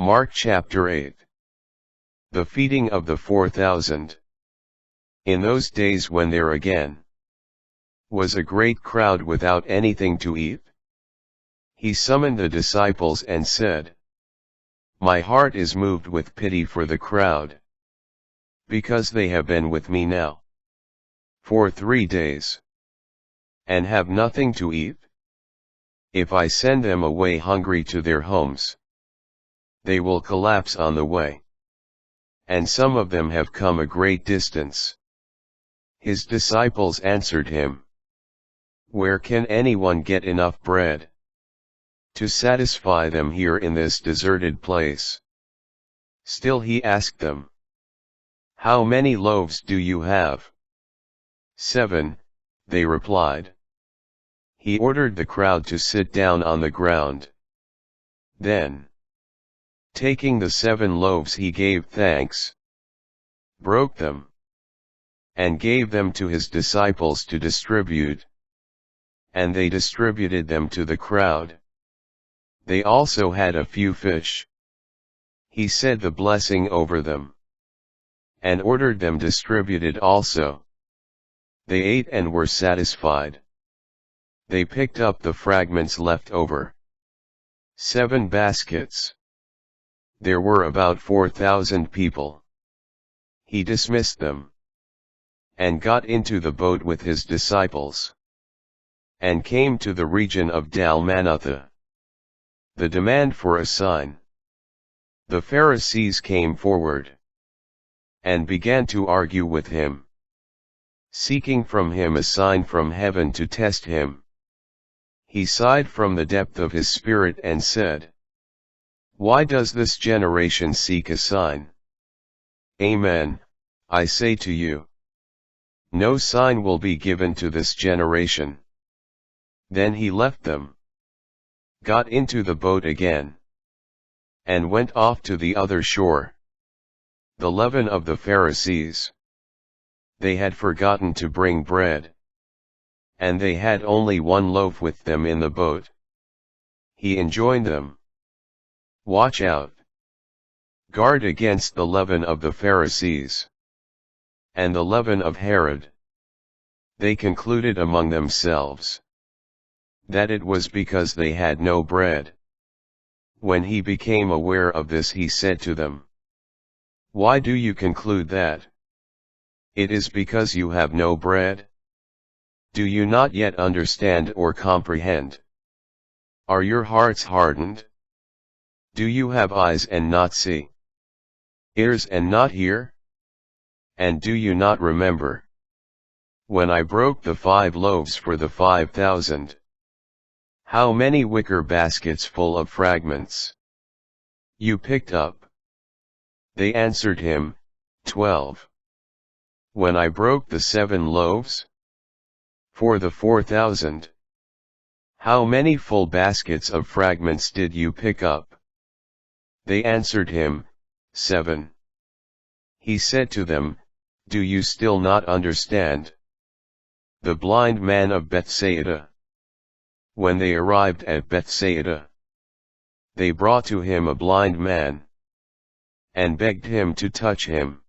Mark chapter 8. The feeding of the 4,000. In those days when there again was a great crowd without anything to eat, he summoned the disciples and said, "My heart is moved with pity for the crowd, because they have been with me now for 3 days, and have nothing to eat. If I send them away hungry to their homes, they will collapse on the way. And some of them have come a great distance." His disciples answered him, "Where can anyone get enough bread to satisfy them here in this deserted place?" Still he asked them, "How many loaves do you have?" 7, they replied. He ordered the crowd to sit down on the ground. Then, taking the 7 loaves, he gave thanks, broke them, and gave them to his disciples to distribute. And they distributed them to the crowd. They also had a few fish. He said the blessing over them, and ordered them distributed also. They ate and were satisfied. They picked up the fragments left over, 7 baskets. There were about 4,000 people. He dismissed them, and got into the boat with his disciples, and came to the region of Dalmanutha. The demand for a sign. The Pharisees came forward, and began to argue with him, seeking from him a sign from heaven to test him. He sighed from the depth of his spirit and said, "Why does this generation seek a sign? Amen, I say to you, no sign will be given to this generation." Then he left them, got into the boat again, and went off to the other shore. The leaven of the Pharisees. They had forgotten to bring bread, and they had only 1 loaf with them in the boat. He enjoined them, "Watch out. Guard against the leaven of the Pharisees and the leaven of Herod." They concluded among themselves that it was because they had no bread. When he became aware of this, he said to them, "Why do you conclude that? It is because you have no bread? Do you not yet understand or comprehend? Are your hearts hardened? Do you have eyes and not see? Ears and not hear? And do you not remember when I broke the 5 loaves for the 5,000? How many wicker baskets full of fragments you picked up?" They answered him, 12. "When I broke the 7 loaves for the 4,000, how many full baskets of fragments did you pick up?" They answered him, 7. He said to them, "Do you still not understand? The blind man of Bethsaida. When they arrived at Bethsaida, they brought to him a blind man, and begged him to touch him.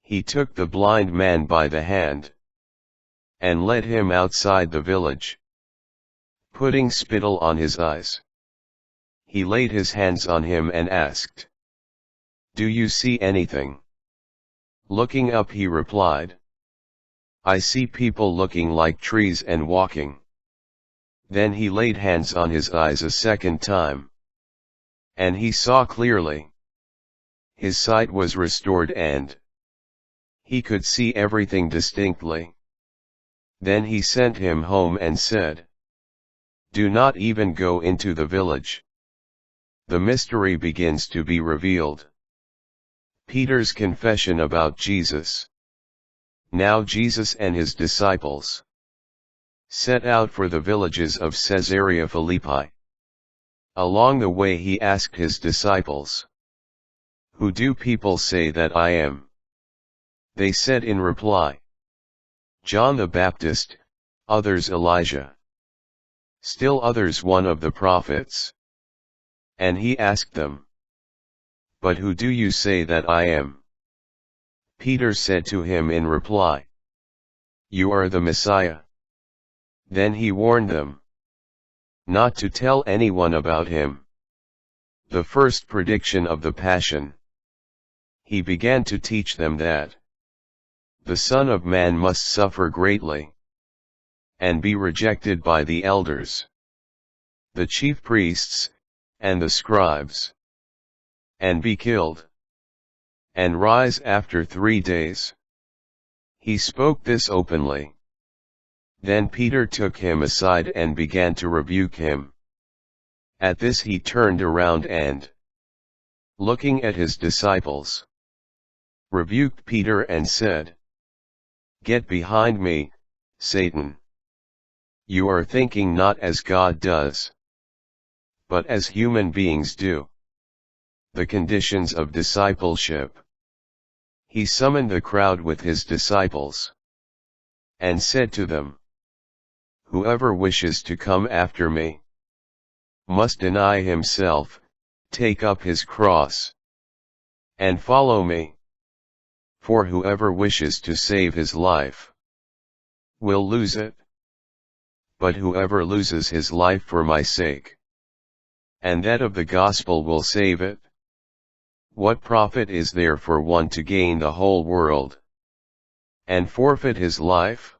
He took the blind man by the hand, and led him outside the village. Putting spittle on his eyes, he laid his hands on him and asked, 'Do you see anything?' Looking up, he replied, 'I see people looking like trees and walking.' Then he laid hands on his eyes a second time, and he saw clearly. His sight was restored and he could see everything distinctly. Then he sent him home and said, 'Do not even go into the village.'" The mystery begins to be revealed. Peter's confession about Jesus. Now Jesus and his disciples set out for the villages of Caesarea Philippi. Along the way he asked his disciples, "Who do people say that I am?" They said in reply, "John the Baptist, others Elijah, still others one of the prophets." And he asked them, But who do you say that I am? Peter said to him in reply, You are the Messiah. Then he warned them not to tell anyone about him. The first prediction of the Passion. He began to teach them that the Son of Man must suffer greatly, and be rejected by the elders, the chief priests, and the scribes, and be killed, and rise after 3 days. He spoke this openly. Then Peter took him aside and began to rebuke him. At this he turned around and, looking at his disciples, rebuked Peter and said, Get behind me, Satan. You are thinking not as God does, but as human beings do. The conditions of discipleship. He summoned the crowd with his disciples, and said to them, Whoever wishes to come after me must deny himself, take up his cross, and follow me. For whoever wishes to save his life will lose it. But whoever loses his life for my sake, and that of the gospel, will save it. What profit is there for one to gain the whole world, and forfeit his life?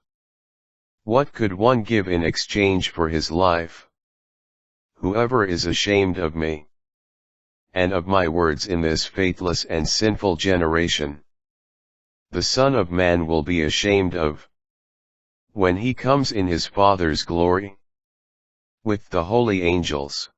What could one give in exchange for his life? Whoever is ashamed of me, and of my words in this faithless and sinful generation, the Son of Man will be ashamed of, when he comes in his Father's glory, with the holy angels.